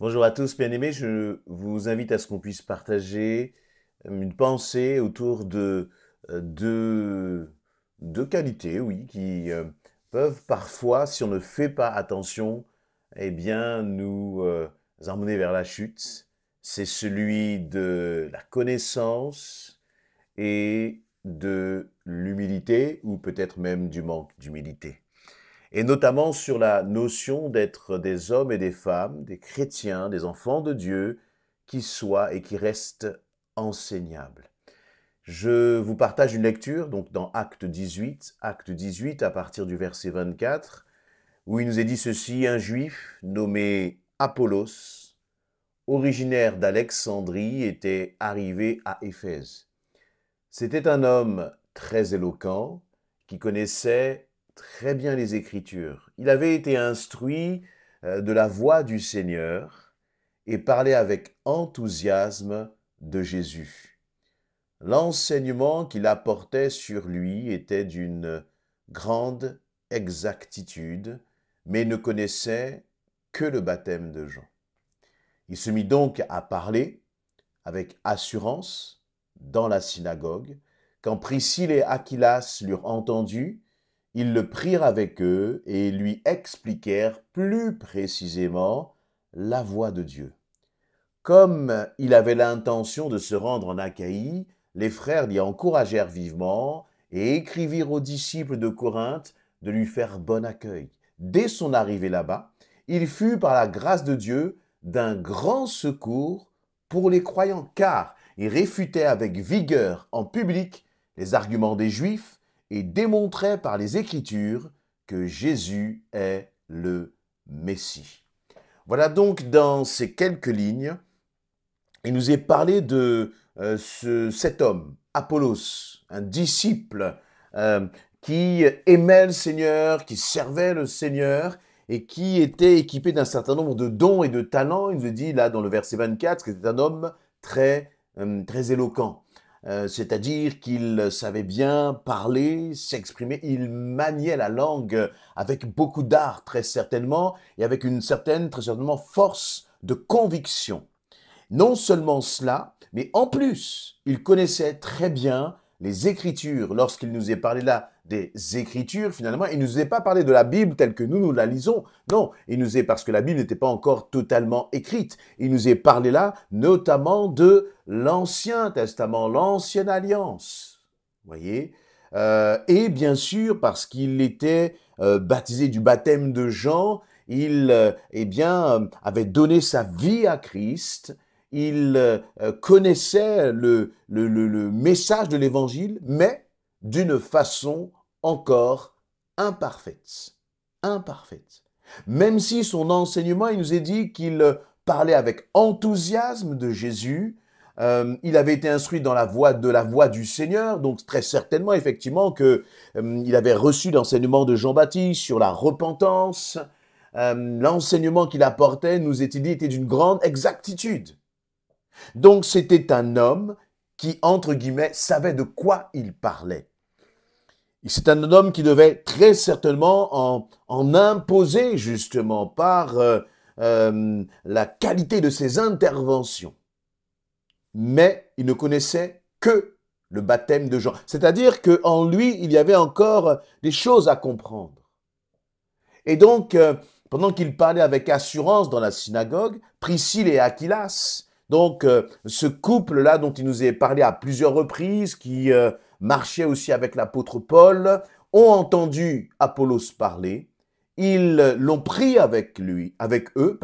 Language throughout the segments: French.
Bonjour à tous, bien-aimés. Je vous invite à ce qu'on puisse partager une pensée autour de deux qualités, oui, qui peuvent parfois, si on ne fait pas attention, eh bien, nous emmener vers la chute. C'est celui de la connaissance et de l'humilité, ou peut-être même du manque d'humilité, et notamment sur la notion d'être des hommes et des femmes, des chrétiens, des enfants de Dieu, qui soient et qui restent enseignables. Je vous partage une lecture, donc dans Acte 18 à partir du verset 24, où il nous est dit ceci: un juif nommé Apollos, originaire d'Alexandrie, était arrivé à Éphèse. C'était un homme très éloquent qui connaissait très bien les Écritures. Il avait été instruit de la voix du Seigneur et parlait avec enthousiasme de Jésus. L'enseignement qu'il apportait sur lui était d'une grande exactitude, mais ne connaissait que le baptême de Jean. Il se mit donc à parler avec assurance dans la synagogue. Quand Priscille et Aquilas l'eurent entendu, ils le prirent avec eux et lui expliquèrent plus précisément la voie de Dieu. Comme il avait l'intention de se rendre en Achaïe, les frères l'y encouragèrent vivement et écrivirent aux disciples de Corinthe de lui faire bon accueil. Dès son arrivée là-bas, il fut par la grâce de Dieu d'un grand secours pour les croyants, car il réfutait avec vigueur en public les arguments des Juifs et démontrait par les Écritures que Jésus est le Messie. Voilà donc dans ces quelques lignes, il nous est parlé de cet homme, Apollos, un disciple euh, qui aimait le Seigneur, qui servait le Seigneur et qui était équipé d'un certain nombre de dons et de talents. Il nous dit là dans le verset 24 que c'était un homme très éloquent. C'est-à-dire qu'il savait bien parler, s'exprimer, il maniait la langue avec beaucoup d'art très certainement et avec une certaine, très certainement, force de conviction. Non seulement cela, mais en plus, il connaissait très bien les Écritures. Lorsqu'il nous est parlé là des Écritures, finalement, il ne nous est pas parlé de la Bible telle que nous la lisons. Non, il nous est, parce que la Bible n'était pas encore totalement écrite, il nous est parlé là notamment de l'Ancien Testament, l'Ancienne Alliance. Vous voyez. Et bien sûr, parce qu'il était baptisé du baptême de Jean, il avait donné sa vie à Christ. Il connaissait le message de l'Évangile, mais d'une façon encore imparfaite. Imparfaite. Même si son enseignement, il nous est dit qu'il parlait avec enthousiasme de Jésus, il avait été instruit dans la voie du Seigneur, donc très certainement, effectivement, que il avait reçu l'enseignement de Jean-Baptiste sur la repentance. L'enseignement qu'il apportait, nous est dit, était d'une grande exactitude. Donc c'était un homme qui, entre guillemets, savait de quoi il parlait. C'est un homme qui devait très certainement en imposer justement par la qualité de ses interventions. Mais il ne connaissait que le baptême de Jean. C'est-à-dire qu'en lui, il y avait encore des choses à comprendre. Et donc, pendant qu'il parlait avec assurance dans la synagogue, Priscille et Aquilas, donc ce couple-là dont il nous est parlé à plusieurs reprises, qui marchait aussi avec l'apôtre Paul, ont entendu Apollos parler, ils l'ont pris avec eux,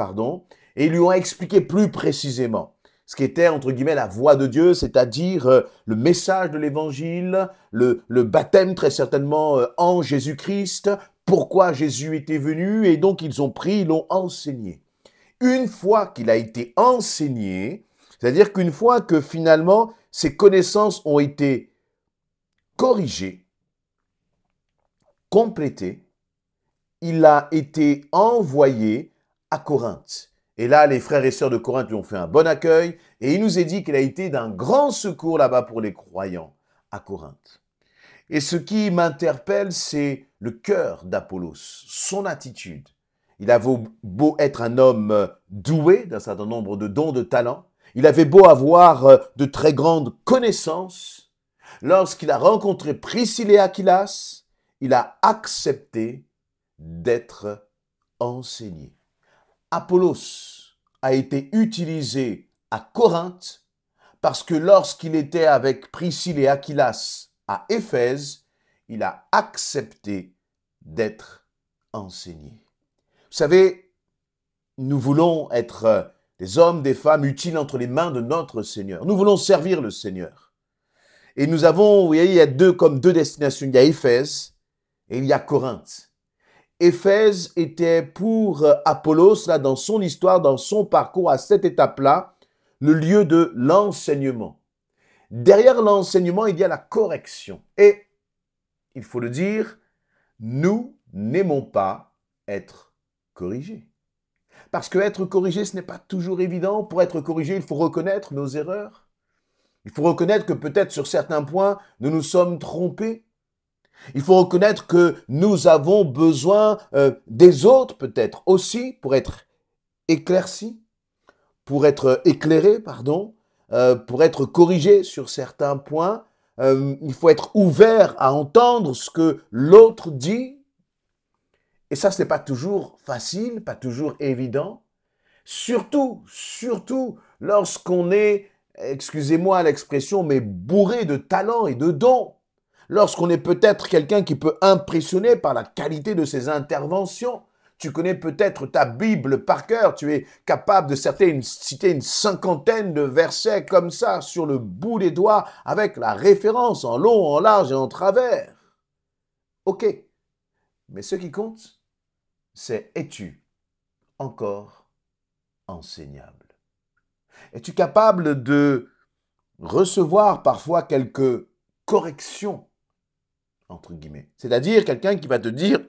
et ils lui ont expliqué plus précisément ce qui était, entre guillemets, la voix de Dieu, c'est-à-dire le message de l'évangile, le baptême très certainement en Jésus-Christ, pourquoi Jésus était venu, et donc ils ont pris, ils l'ont enseigné. Une fois qu'il a été enseigné, c'est-à-dire qu'une fois que finalement ses connaissances ont été corrigées, complétées, il a été envoyé à Corinthe. Et là, les frères et sœurs de Corinthe lui ont fait un bon accueil, et il nous est dit qu'il a été d'un grand secours là-bas pour les croyants à Corinthe. Et ce qui m'interpelle, c'est le cœur d'Apollos, son attitude. Il avait beau être un homme doué d'un certain nombre de dons, de talents. Il avait beau avoir de très grandes connaissances. Lorsqu'il a rencontré Priscille et Aquilas, il a accepté d'être enseigné. Apollos a été utilisé à Corinthe parce que lorsqu'il était avec Priscille et Aquilas à Éphèse, il a accepté d'être enseigné. Vous savez, nous voulons être des hommes, des femmes utiles entre les mains de notre Seigneur. Nous voulons servir le Seigneur. Et nous avons, vous voyez, il y a deux destinations. Il y a Éphèse et il y a Corinthe. Éphèse était pour Apollos, là, dans son histoire, dans son parcours, à cette étape-là, le lieu de l'enseignement. Derrière l'enseignement, il y a la correction. Et, il faut le dire, nous n'aimons pas être corrigés. Parce que être corrigé, ce n'est pas toujours évident. Pour être corrigé, il faut reconnaître nos erreurs. Il faut reconnaître que peut-être sur certains points, nous nous sommes trompés. Il faut reconnaître que nous avons besoin des autres peut-être aussi pour être éclaircis, pour être éclairés, pardon, pour être corrigés sur certains points. Il faut être ouvert à entendre ce que l'autre dit. Et ça, ce n'est pas toujours facile, pas toujours évident. Surtout lorsqu'on est, excusez-moi l'expression, mais bourré de talent et de dons. Lorsqu'on est peut-être quelqu'un qui peut impressionner par la qualité de ses interventions. Tu connais peut-être ta Bible par cœur, tu es capable de citer une cinquantaine de versets comme ça sur le bout des doigts avec la référence en long, en large et en travers. Ok, mais ce qui compte, c'est es-tu encore enseignable? Es-tu capable de recevoir parfois quelques corrections, entre guillemets? C'est-à-dire quelqu'un qui va te dire,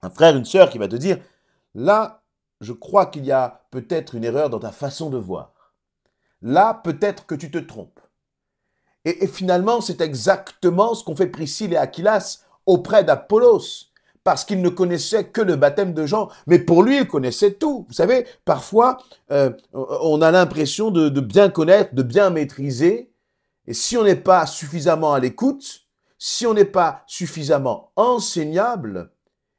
un frère, une sœur qui va te dire, là, je crois qu'il y a peut-être une erreur dans ta façon de voir. Là, peut-être que tu te trompes. Et finalement, c'est exactement ce qu'ont fait Priscille et Aquilas auprès d'Apollos. Parce qu'il ne connaissait que le baptême de Jean. Mais pour lui, il connaissait tout. Vous savez, parfois, on a l'impression de bien connaître, de bien maîtriser. Et si on n'est pas suffisamment à l'écoute, si on n'est pas suffisamment enseignable,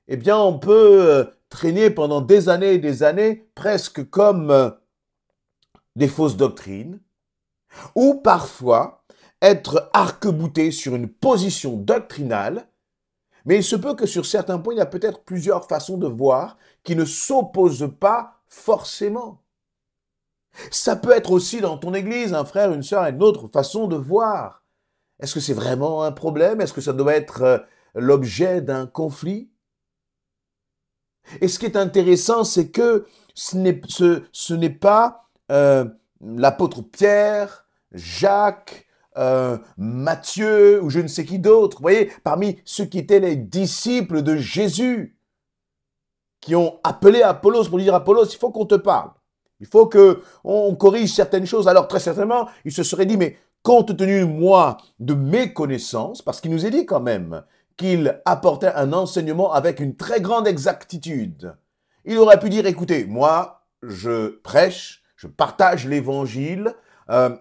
eh bien, on peut traîner pendant des années et des années, presque comme des fausses doctrines, ou parfois être arc-bouté sur une position doctrinale. Mais il se peut que sur certains points, il y a peut-être plusieurs façons de voir qui ne s'opposent pas forcément. Ça peut être aussi dans ton église, un frère, une sœur, une autre façon de voir. Est-ce que c'est vraiment un problème? Est-ce que ça doit être l'objet d'un conflit? Et ce qui est intéressant, c'est que ce n'est pas l'apôtre Pierre, Jacques, Matthieu ou je ne sais qui d'autre, vous voyez, parmi ceux qui étaient les disciples de Jésus, qui ont appelé Apollos pour lui dire, Apollos, il faut qu'on te parle, il faut qu'on corrige certaines choses. Alors très certainement, il se serait dit, mais compte tenu, moi, de mes connaissances, parce qu'il nous est dit quand même qu'il apportait un enseignement avec une très grande exactitude, il aurait pu dire, écoutez, moi, je prêche, je partage l'évangile.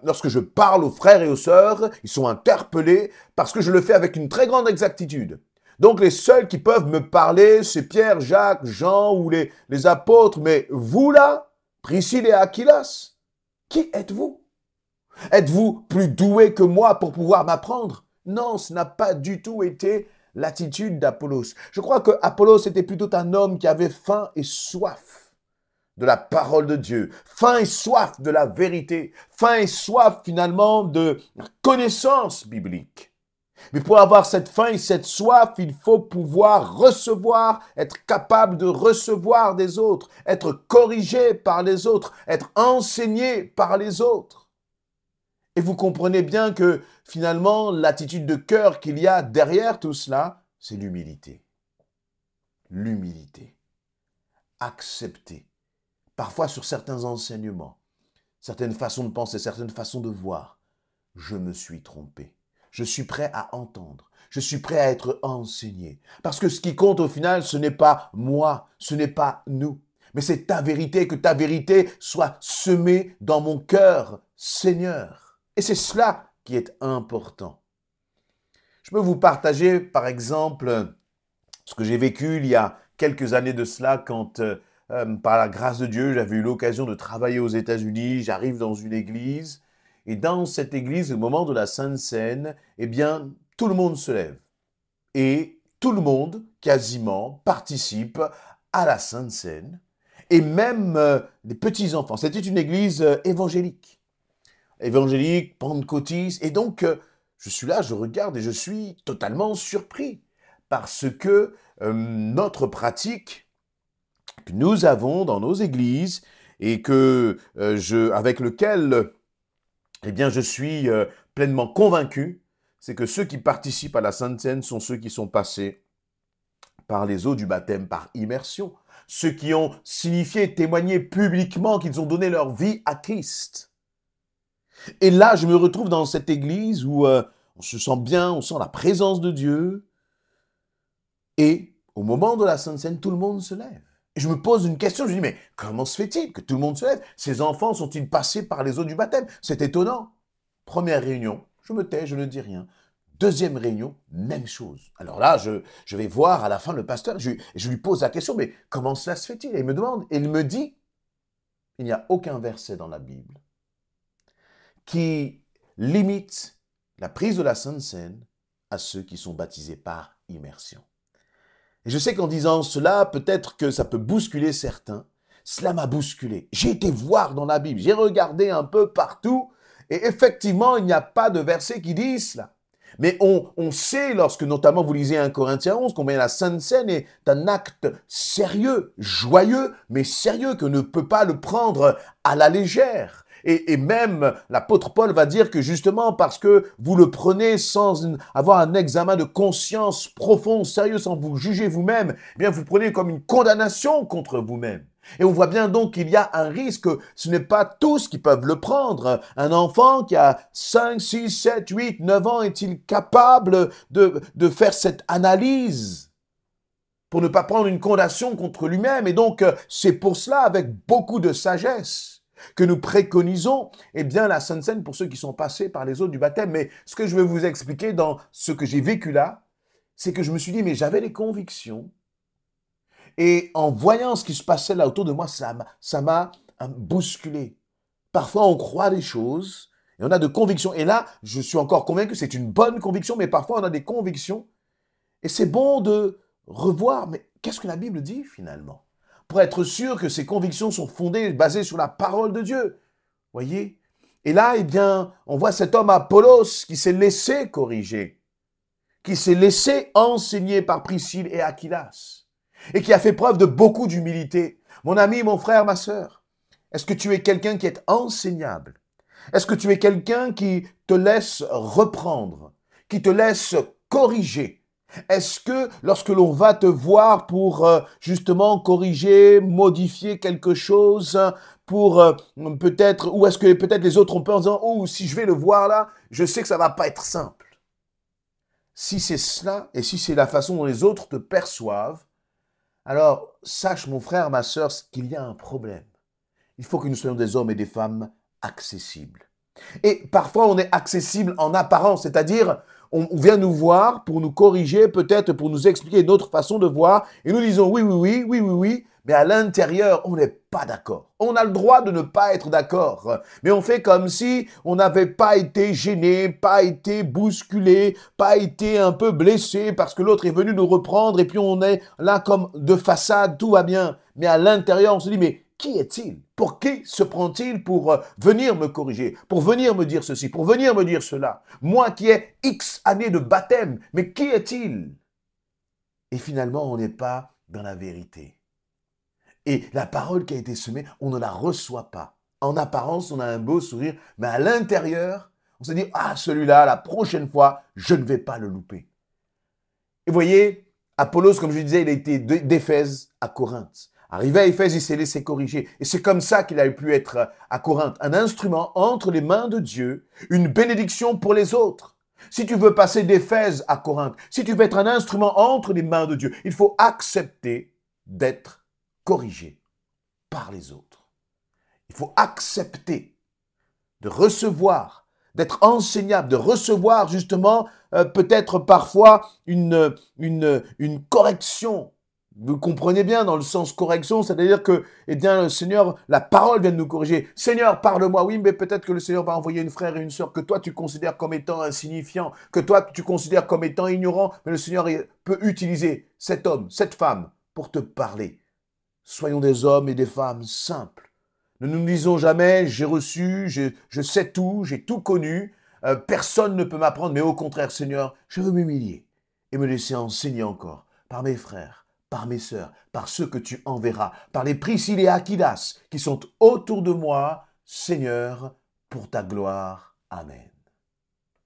Lorsque je parle aux frères et aux sœurs, ils sont interpellés parce que je le fais avec une très grande exactitude. Donc les seuls qui peuvent me parler, c'est Pierre, Jacques, Jean ou les apôtres. Mais vous là, Priscille et Aquilas, qui êtes-vous? Êtes-vous plus doué que moi pour pouvoir m'apprendre? Non, ce n'a pas du tout été l'attitude d'Apollos. Je crois que Apollos était plutôt un homme qui avait faim et soif de la parole de Dieu, faim et soif de la vérité, faim et soif finalement de la connaissance biblique. Mais pour avoir cette faim et cette soif, il faut pouvoir recevoir, être capable de recevoir des autres, être corrigé par les autres, être enseigné par les autres. Et vous comprenez bien que finalement, l'attitude de cœur qu'il y a derrière tout cela, c'est l'humilité. L'humilité. Accepter. Parfois sur certains enseignements, certaines façons de penser, certaines façons de voir, je me suis trompé. je suis prêt à entendre. Je suis prêt à être enseigné. Parce que ce qui compte au final, ce n'est pas moi, ce n'est pas nous. Mais c'est ta vérité, que ta vérité soit semée dans mon cœur, Seigneur. Et c'est cela qui est important. Je peux vous partager, par exemple, ce que j'ai vécu il y a quelques années de cela, quand, par la grâce de Dieu, j'avais eu l'occasion de travailler aux États-Unis. J'arrive dans une église, et dans cette église, au moment de la Sainte Seine, eh bien, tout le monde se lève. Et tout le monde, quasiment, participe à la Sainte Seine. Et même les petits-enfants. C'était une église évangélique. Évangélique, pentecôtiste. Et donc, je suis là, je regarde et je suis totalement surpris. Parce que notre pratique que nous avons dans nos églises et que avec lequel eh bien, je suis pleinement convaincu, c'est que ceux qui participent à la Sainte Seine sont ceux qui sont passés par les eaux du baptême, par immersion. Ceux qui ont signifié, témoigné publiquement qu'ils ont donné leur vie à Christ. Et là, je me retrouve dans cette église où on se sent bien, on sent la présence de Dieu. Et au moment de la Sainte Seine, tout le monde se lève. Et je me pose une question, je me dis, mais comment se fait-il que tout le monde se lève? Ces enfants sont-ils passés par les eaux du baptême? C'est étonnant. Première réunion, je me tais, je ne dis rien. Deuxième réunion, même chose. Alors là, je vais voir à la fin le pasteur, je lui pose la question, mais comment cela se fait-il? Et il me demande, et il me dit, il n'y a aucun verset dans la Bible qui limite la prise de la Sainte Seine à ceux qui sont baptisés par immersion. Et je sais qu'en disant cela, peut-être que ça peut bousculer certains. Cela m'a bousculé. J'ai été voir dans la Bible, j'ai regardé un peu partout, et effectivement, il n'y a pas de verset qui dit cela. Mais on sait, lorsque notamment vous lisez 1 Corinthiens 11, combien la Sainte Seine est un acte sérieux, joyeux, mais sérieux, que ne peut pas le prendre à la légère. Et même l'apôtre Paul va dire que justement parce que vous le prenez sans avoir un examen de conscience profond, sérieux, sans vous juger vous-même, eh bien vous prenez comme une condamnation contre vous-même. Et on voit bien donc qu'il y a un risque, ce n'est pas tous qui peuvent le prendre. Un enfant qui a 5, 6, 7, 8, 9 ans, est-il capable de faire cette analyse pour ne pas prendre une condamnation contre lui-même? Et donc, c'est pour cela, avec beaucoup de sagesse, que nous préconisons, eh bien, la Sainte Seine pour ceux qui sont passés par les eaux du baptême. Mais ce que je vais vous expliquer dans ce que j'ai vécu là, c'est que je me suis dit, mais j'avais les convictions. Et en voyant ce qui se passait là autour de moi, ça m'a bousculé. Parfois, on croit des choses et on a de convictions. Et là, je suis encore convaincu que c'est une bonne conviction, mais parfois, on a des convictions. Et c'est bon de revoir, mais qu'est-ce que la Bible dit finalement? Pour être sûr que ces convictions sont fondées, basées sur la parole de Dieu. Voyez? Et là, eh bien, on voit cet homme Apollos qui s'est laissé corriger, qui s'est laissé enseigner par Priscille et Aquilas, et qui a fait preuve de beaucoup d'humilité. Mon ami, mon frère, ma sœur, est-ce que tu es quelqu'un qui est enseignable? Est-ce que tu es quelqu'un qui te laisse reprendre, qui te laisse corriger? Est-ce que lorsque l'on va te voir pour justement corriger, modifier quelque chose, pour peut-être, ou est-ce que peut-être les autres ont peur en disant, oh, si je vais le voir là, je sais que ça va pas être simple. Si c'est cela, et si c'est la façon dont les autres te perçoivent, alors sache mon frère, ma sœur, qu'il y a un problème. Il faut que nous soyons des hommes et des femmes accessibles. Et parfois on est accessible en apparence, c'est-à-dire on vient nous voir pour nous corriger, peut-être pour nous expliquer notre façon de voir, et nous disons oui, oui, oui, oui, oui, oui, mais à l'intérieur, on n'est pas d'accord. On a le droit de ne pas être d'accord, mais on fait comme si on n'avait pas été gêné, pas été bousculé, pas été un peu blessé parce que l'autre est venu nous reprendre et puis on est là comme de façade, tout va bien. Mais à l'intérieur, on se dit, mais qui est-il? Pour qui se prend-il pour venir me corriger, pour venir me dire ceci, pour venir me dire cela? Moi qui ai X années de baptême, mais qui est-il? Et finalement, on n'est pas dans la vérité. Et la parole qui a été semée, on ne la reçoit pas. En apparence, on a un beau sourire, mais à l'intérieur, on se dit, ah, celui-là, la prochaine fois, je ne vais pas le louper. Et vous voyez, Apollos, comme je disais, il a été d'Éphèse à Corinthe. Arrivé à Éphèse, il s'est laissé corriger. Et c'est comme ça qu'il a pu être à Corinthe. Un instrument entre les mains de Dieu, une bénédiction pour les autres. Si tu veux passer d'Éphèse à Corinthe, si tu veux être un instrument entre les mains de Dieu, il faut accepter d'être corrigé par les autres. Il faut accepter de recevoir, d'être enseignable, de recevoir justement peut-être parfois une correction. Vous comprenez bien dans le sens correction, c'est-à-dire que, eh bien, le Seigneur, la parole vient de nous corriger. Seigneur, parle-moi. Oui, mais peut-être que le Seigneur va envoyer une frère et une sœur que toi tu considères comme étant insignifiant, que toi tu considères comme étant ignorant, mais le Seigneur peut utiliser cet homme, cette femme pour te parler. Soyons des hommes et des femmes simples. Ne nous disons jamais, j'ai reçu, je sais tout, j'ai tout connu, personne ne peut m'apprendre, mais au contraire, Seigneur, je veux m'humilier et me laisser enseigner encore par mes frères, par mes sœurs, par ceux que tu enverras, par les Priscille et Aquilas qui sont autour de moi, Seigneur, pour ta gloire. Amen.